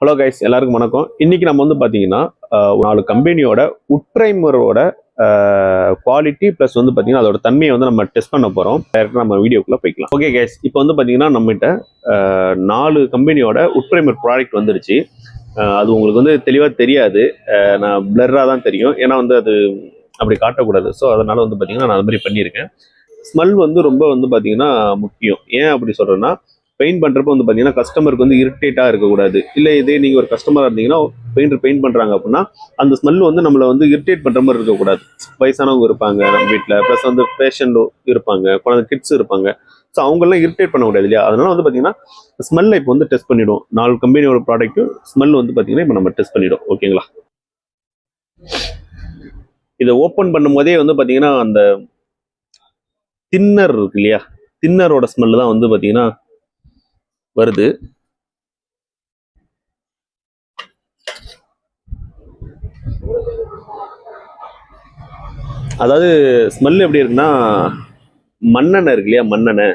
Hello guys, எல்லாருக்கும் வணக்கம். இன்னைக்கு நம்ம வந்து பார்த்தீங்கன்னா 4 கம்பெனியோட உட்பிரைமரோட குவாலிட்டி ப்ளஸ் வந்து பார்த்தீங்கன்னா அதோட தன்மையை வந்து நம்ம டெஸ்ட் பண்ண போகிறோம். டேரக்டாக நம்ம வீடியோக்குள்ளே போய்க்கலாம். ஓகே கைஸ், இப்போ வந்து பார்த்தீங்கன்னா நம்மகிட்ட 4 கம்பெனியோட உட்பிரைமர் ப்ராடக்ட் வந்துருச்சு. அது உங்களுக்கு வந்து தெளிவாக தெரியாது, நான் பிளர்ராக தான் தெரியும், ஏன்னா வந்து அது அப்படி காட்டக்கூடாது. ஸோ அதனால வந்து பார்த்தீங்கன்னா நான் அது மாதிரி பண்ணியிருக்கேன். ஸ்மெல் வந்து ரொம்ப வந்து பார்த்தீங்கன்னா முக்கியம். ஏன் அப்படி சொல்கிறேன்னா, பெயிண்ட் பண்ணுறப்ப வந்து பார்த்தீங்கன்னா கஸ்டமருக்கு வந்து இரிட்டேட்டாக இருக்கக்கூடாது. இல்லை இதே நீங்கள் ஒரு கஸ்டமராக இருந்தீங்கன்னா பெயிண்டர் பெயிண்ட் பண்ணுறாங்க அப்படின்னா அந்த ஸ்மெல் வந்து நம்மளை வந்து இரிட்டேட் பண்ணுற மாதிரி இருக்கக்கூடாது. வயசானவங்க இருப்பாங்க நம்ம வீட்டில், ப்ளஸ் வந்து பேஷண்ட் இருப்பாங்க, குழந்தை கிட்ஸ் இருப்பாங்க. ஸோ அவங்கெல்லாம் இரிட்டேட் பண்ணக்கூடாது இல்லையா? அதனால வந்து பார்த்தீங்கன்னா ஸ்மெல்லை இப்போ வந்து டெஸ்ட் பண்ணிவிடும். 4 கம்பெனியோட ப்ராடக்ட்டும் ஸ்மெல் வந்து பார்த்தீங்கன்னா இப்போ நம்ம டெஸ்ட் பண்ணிவிடும். ஓகேங்களா? இதை ஓப்பன் பண்ணும் போதே வந்து பார்த்தீங்கன்னா அந்த தின்னர் இருக்கு இல்லையா, தின்னரோட ஸ்மெல் தான் வந்து பார்த்தீங்கன்னா வருது. அதாவது ஸ்மெல் எப்படி இருக்குன்னா, மண்ணெண்ணெய் இருக்கு இல்லையா, மண்ணெண்ணெய்,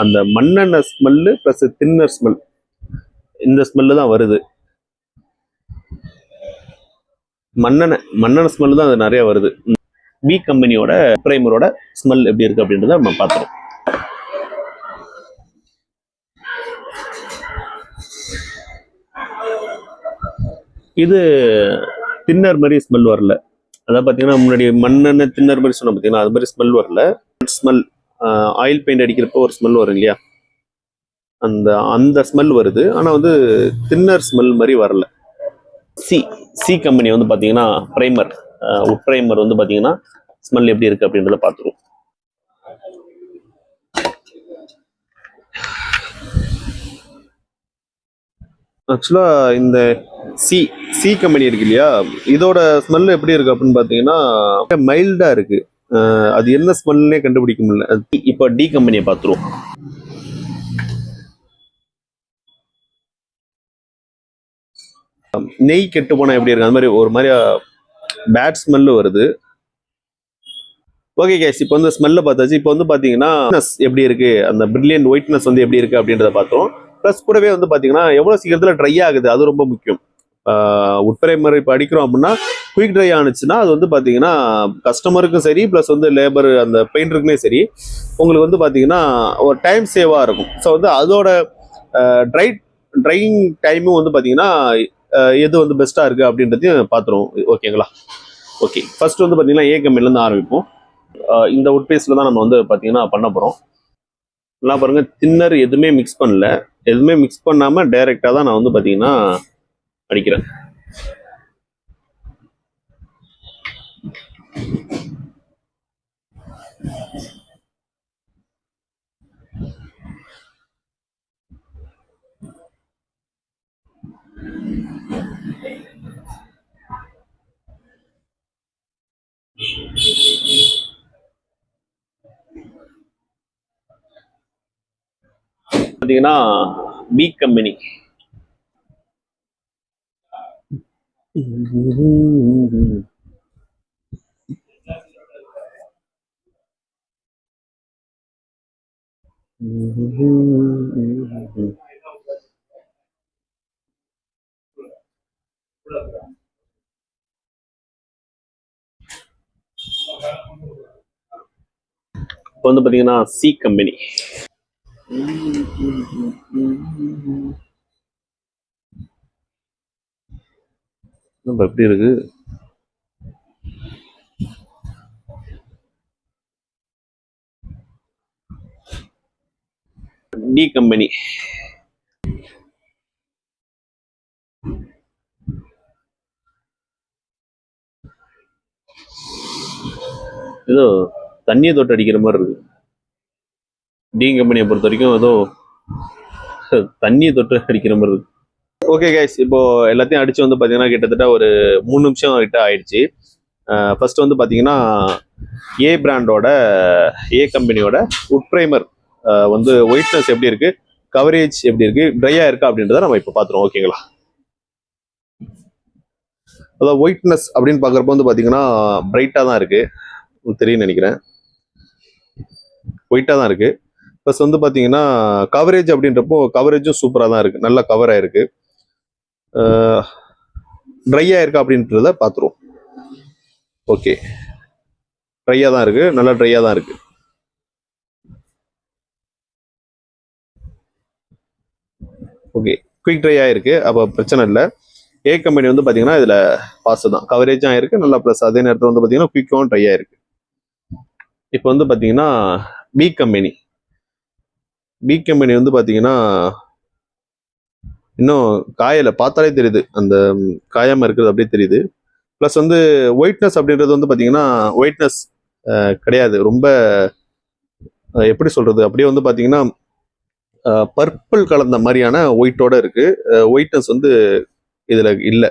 அந்த மண்ணெண்ணெய் ஸ்மெல்லு ப்ளஸ் தின்னர் ஸ்மெல், இந்த ஸ்மெல்லு தான் வருது. மண்ணெண்ணெய் ஸ்மெல் தான் அது நிறைய வருது. பி கம்பெனியோட பிரைமரோட ஸ்மெல் எப்படி இருக்கு அப்படின்றத நம்ம பார்த்துறோம். இது தின்னர் மாதிரி ஸ்மெல் வரல. அதான் பார்த்தீங்கன்னா முன்னாடி மண்ணெண்ணெய் தின்னர் மாதிரி சொன்ன பார்த்தீங்கன்னா அது மாதிரி ஸ்மெல் வரல. ஸ்மெல் ஆயில் பெயிண்ட் அடிக்கிறப்போ ஒரு ஸ்மெல் வரும் இல்லையா, அந்த அந்த ஸ்மெல் வருது. ஆனால் வந்து தின்னர் ஸ்மெல் மாதிரி வரல. சி கம்பெனி வந்து பார்த்தீங்கன்னா ப்ரைமர், உட்பிரைமர் வந்து பார்த்தீங்கன்னா ஸ்மெல் எப்படி இருக்கு அப்படின்றத பார்த்துருவோம். ஆக்சுவலா இந்த சி கம்பெனி இருக்கு இல்லையா, இதோட ஸ்மெல் எப்படி இருக்கு அப்படின்னு பார்த்தீங்கன்னா மைல்டா இருக்கு. அது என்ன ஸ்மெல்னே கண்டுபிடிக்க முடியல. இப்போ டி கம்பெனியை பார்த்துருவோம். நெய் கெட்டு போனா எப்படி இருக்கு, அந்த மாதிரி ஒரு மாதிரி பேட் ஸ்மெல்லு வருது. ஓகே கேஸ், இப்போ வந்து ஸ்மெல்ல பார்த்தாச்சு. இப்போ வந்து பார்த்தீங்கன்னா எப்படி இருக்கு, அந்த பிரில்லியன்ட் ஒயிட்னஸ் வந்து எப்படி இருக்கு அப்படின்றத பார்த்தோம். ப்ளஸ் கூடவே வந்து பார்த்தீங்கன்னா எவ்வளோ சீக்கிரத்தில் ட்ரை ஆகுது, அது ரொம்ப முக்கியம். உட்பிரைமர் இப்போ அடிக்கிறோம் அப்படின்னா குயிக் ட்ரை ஆனிச்சுன்னா அது வந்து பார்த்தீங்கன்னா கஸ்டமருக்கும் சரி, ப்ளஸ் வந்து லேபர் அந்த பெயிண்டருக்குமே சரி, உங்களுக்கு வந்து பார்த்தீங்கன்னா ஒரு டைம் சேவாக இருக்கும். ஸோ வந்து அதோட ட்ரையிங் டைமும் வந்து பார்த்தீங்கன்னா எது வந்து பெஸ்ட்டாக இருக்குது அப்படின்றதையும் பார்த்துருவோம். ஓகேங்களா? ஓகே, ஃபர்ஸ்ட் வந்து பார்த்தீங்கன்னா ஏ கம்பெனிலேருந்து ஆரம்பிப்போம். இந்த உட் பேஸ்ட்ல தான் நம்ம வந்து பார்த்தீங்கன்னா பண்ண போகிறோம். எல்லாம் பாருங்க, தின்னர் எதுவுமே மிக்ஸ் பண்ணல, எதுவுமே மிக்ஸ் பண்ணாமல் டைரெக்டாக தான் நான் வந்து பார்த்தீங்கன்னா அடிக்கிறேன். பார்த்தீங்கன்னா பி கம்பெனி இப்போ வந்து பார்த்தீங்கன்னா சி கம்பெனி. எப்படி இருக்கு? T company. ஏதோ தண்ணியை தொட்டு அடிக்கிற மாதிரி இருக்கு. டி கம்பெனியை பொறுத்த வரைக்கும் ஏதோ தண்ணியை தொட்டு அடிக்கிற மாதிரி இருக்கு. ஓகே கைஸ், இப்போ எல்லாத்தையும் அடிச்சு வந்து பார்த்தீங்கன்னா கிட்டத்தட்ட ஒரு 3 நிமிஷம் கிட்ட ஆயிடுச்சு. ஃபர்ஸ்ட் வந்து பார்த்தீங்கன்னா ஏ பிராண்டோட ஏ கம்பெனியோட உட்பிரைமர் வந்து ஒயிட்னஸ் எப்படி இருக்கு, கவரேஜ் எப்படி இருக்கு, ட்ரையா இருக்கா அப்படின்றத நம்ம இப்போ பார்த்துருவோம். ஓகேங்களா? அதாவது ஒயிட்னஸ் அப்படின்னு பார்க்குறப்ப வந்து பார்த்தீங்கன்னா பிரைட்டாக தான் இருக்கு, தெரியும் நினைக்கிறேன். ஒயிட்டாக தான் இருக்கு. ப்ளஸ் வந்து பார்த்தீங்கன்னா கவரேஜ் அப்படின்றப்போ கவரேஜும் சூப்பராக தான் இருக்கு, நல்லா கவர் ஆயிருக்கு. ட்ரையாக இருக்கா அப்படின்றத பார்த்துருவோம். ஓகே, ட்ரையாக தான் இருக்குது, நல்லா ட்ரையாக தான் இருக்குது. ஓகே, குயிக் ட்ரை ஆயிருக்கு, அப்போ பிரச்சனை இல்லை. ஏ கம்பெனி வந்து பார்த்தீங்கன்னா இதில் பாஸ் தான், கவரேஜும் ஆயிருக்கு நல்லா, ப்ளஸ் அதே நேரத்தில் வந்து பார்த்தீங்கன்னா குயிக்கும் ட்ரை ஆயிருக்கு. இப்போ வந்து பார்த்தீங்கன்னா பி கம்பெனி வந்து பார்த்தீங்கன்னா இன்னும் காயலை, பார்த்தாலே தெரியுது அந்த காயாமல் இருக்கிறது அப்படியே தெரியுது. ப்ளஸ் வந்து ஒயிட்னஸ் அப்படின்றது வந்து பார்த்தீங்கன்னா ஒயிட்னஸ் கிடையாது, ரொம்ப எப்படி சொல்றது, அப்படியே வந்து பார்த்தீங்கன்னா பர்பிள் கலந்த மாதிரியான ஒயிட்டோட இருக்கு. ஒயிட்னஸ் வந்து இதில் இல்லை.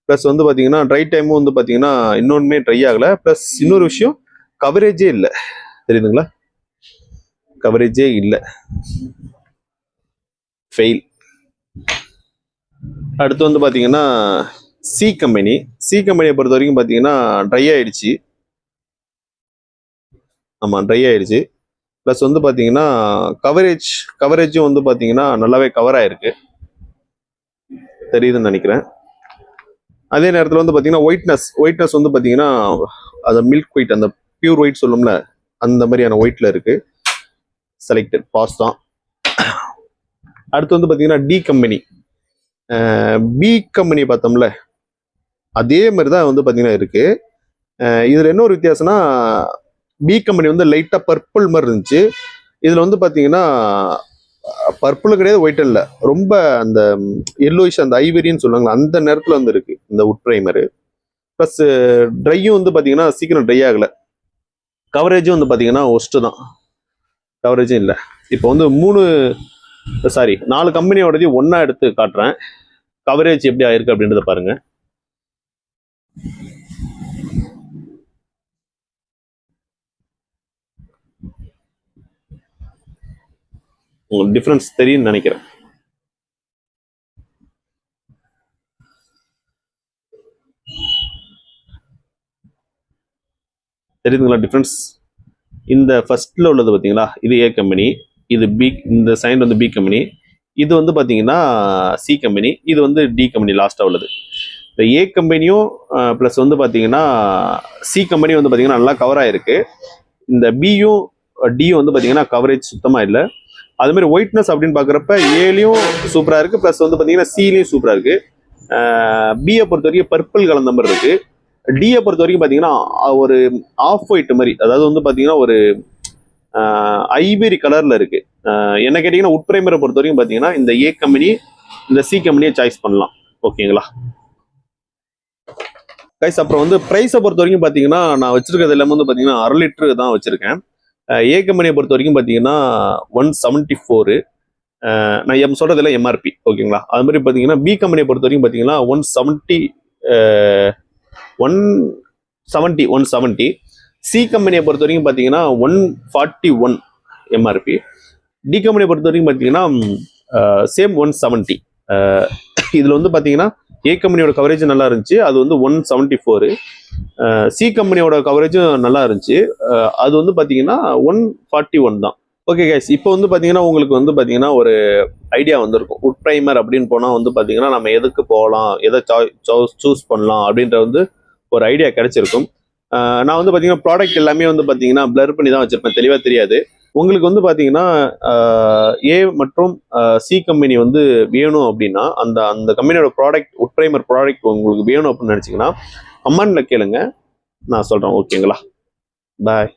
ப்ளஸ் வந்து பார்த்தீங்கன்னா ட்ரை டைமும் வந்து பார்த்தீங்கன்னா இன்னொன்றுமே ட்ரை ஆகலை. ப்ளஸ் இன்னொரு விஷயம், கவரேஜே இல்லை, தெரியுதுங்களா, கவரேஜே இல்லை, ஃபெயில். அடுத்து வந்து பார்த்தீங்கன்னா சி கம்பெனியை பொறுத்த வரைக்கும் பார்த்தீங்கன்னா ட்ரை ஆயிடுச்சு. ஆமாம், ட்ரை ஆயிடுச்சு. ப்ளஸ் வந்து பார்த்தீங்கன்னா கவரேஜும் வந்து பார்த்தீங்கன்னா நல்லாவே கவர் ஆயிருக்கு, தெரியுதுன்னு நினைக்கிறேன். அதே நேரத்தில் வந்து பார்த்தீங்கன்னா ஒயிட்னஸ் வந்து பார்த்தீங்கன்னா அது மில்க் ஒயிட், அந்த பியூர் ஒயிட் சொல்லும்ல, அந்த மாதிரியான ஒயிட்ல இருக்கு. செலக்டட், பாஸ் தான். அடுத்து வந்து பார்த்தீங்கன்னா டி கம்பெனி. பி கம்பெனி பார்த்தோம்ல, அதே மாதிரி தான் வந்து பார்த்தீங்கன்னா இருக்கு. இதில் என்ன ஒரு வித்தியாசம்னா, பி கம்பெனி வந்து லைட்டாக பர்பிள் மாதிரி இருந்துச்சு. இதில் வந்து பார்த்தீங்கன்னா பர்பிள் கிடையாது, ஒயிட் இல்லை, ரொம்ப அந்த எல்லோயிஷ், அந்த ஐவரின்னு சொல்லுவாங்களா, அந்த நேரத்தில் வந்து இருக்கு இந்த உட் ப்ரைமரு. ப்ளஸ் ட்ரையும் வந்து பார்த்தீங்கன்னா சீக்கிரம் ட்ரை ஆகலை. கவரேஜும் வந்து பார்த்தீங்கன்னா ஒஸ்ட்டு தான், கவரேஜும் இல்லை. இப்போ வந்து 4 கம்பெனியோடதையும் ஒன்றா எடுத்து காட்டுறேன், கவரேஜ் எப்படி ஆயிருக்கு அப்படின்றத பாருங்க. உங்களுக்கு டிஃபரன்ஸ் தெரியும்னு நினைக்கிறேன். தெரியுதுங்களா டிஃபரன்ஸ்? இந்த ஃபர்ஸ்ட்ல உள்ளது பார்த்தீங்களா, இது ஏ கம்பெனி, இது பி, இந்த சைன் வந்து பி கம்பெனி, இது வந்து பார்த்தீங்கன்னா சி கம்பெனி, இது வந்து டி கம்பெனி லாஸ்ட்டாக உள்ளது. இந்த ஏ கம்பெனியும் ப்ளஸ் வந்து பார்த்தீங்கன்னா சி கம்பெனியும் வந்து பார்த்தீங்கன்னா நல்லா கவர் ஆயிருக்கு. இந்த பியும் டியும் வந்து பார்த்தீங்கன்னா கவரேஜ் சுத்தமாக இல்லை. அதுமாதிரி ஒயிட்னஸ் அப்படின்னு பார்க்குறப்ப ஏலையும் சூப்பராக இருக்குது, ப்ளஸ் வந்து பார்த்தீங்கன்னா சிலையும் சூப்பராக இருக்குது. பியை பொறுத்த வரைக்கும் பர்பிள் கலந்த மாதிரி இருக்குது. டியை பொறுத்த வரைக்கும் பார்த்தீங்கன்னா ஒரு ஆஃப் ஒயிட் மாதிரி, அதாவது வந்து பார்த்தீங்கன்னா ஒரு ஐவரி கலரில் இருக்குது. என்ன கேட்டிங்கன்னா உட் ப்ரைமரை பொறுத்த வரைக்கும் பார்த்தீங்கன்னா இந்த ஏ கம்பெனி, இந்த சி கம்பெனியை சாய்ஸ் பண்ணலாம். ஓகேங்களா கைஸ்? அப்புறம் வந்து ப்ரைஸை பொறுத்த வரைக்கும் பார்த்தீங்கன்னா நான் வச்சிருக்கிறது எல்லாமே வந்து பார்த்தீங்கன்னா 1/2 லிட்டரு தான் வச்சிருக்கேன். ஏ கம்பெனியை பொறுத்த வரைக்கும் பார்த்தீங்கன்னா 174. நான் சொல்றதுல எம்ஆர்பி, ஓகேங்களா? அது மாதிரி பார்த்தீங்கன்னா பி கம்பெனியை பொறுத்த வரைக்கும் பார்த்தீங்கன்னா 170. சி கம்பெனியை பொறுத்த வரைக்கும் பார்த்தீங்கன்னா 141 எம்ஆர்பி. டி கம்பெனியை பொறுத்த வரைக்கும் பார்த்தீங்கன்னா சேம் 170. இதில் வந்து பார்த்தீங்கன்னா ஏ கம்பெனியோட கவரேஜ் நல்லா இருந்துச்சு, அது வந்து 174. சி கம்பெனியோட கவரேஜும் நல்லா இருந்துச்சு, அது வந்து பார்த்தீங்கன்னா 141 தான். ஓகே கைஸ், இப்போ வந்து பார்த்தீங்கன்னா உங்களுக்கு வந்து பார்த்தீங்கன்னா ஒரு ஐடியா வந்திருக்கும். உட் ப்ரைமர் அப்படின்னு போனால் வந்து பார்த்தீங்கன்னா நம்ம எதுக்கு போகலாம், எதை சூஸ் பண்ணலாம் அப்படின்ற வந்து ஒரு ஐடியா கிடைச்சிருக்கும். நான் வந்து பார்த்தீங்கன்னா ப்ராடக்ட் எல்லாமே வந்து பார்த்தீங்கன்னா பிளர் பண்ணி தான் வச்சிருப்பேன், தெளிவாக தெரியாது. உங்களுக்கு வந்து பார்த்தீங்கன்னா ஏ மற்றும் சி கம்பெனி வந்து வேணும் அப்படின்னா, அந்த கம்பெனியோட ப்ராடக்ட், உட் ப்ரைமர் ப்ராடக்ட் உங்களுக்கு வேணும் அப்படின்னு நினச்சிங்கன்னா கமெண்ட்ல கேளுங்க, நான் சொல்கிறேன். ஓகேங்களா? பாய்.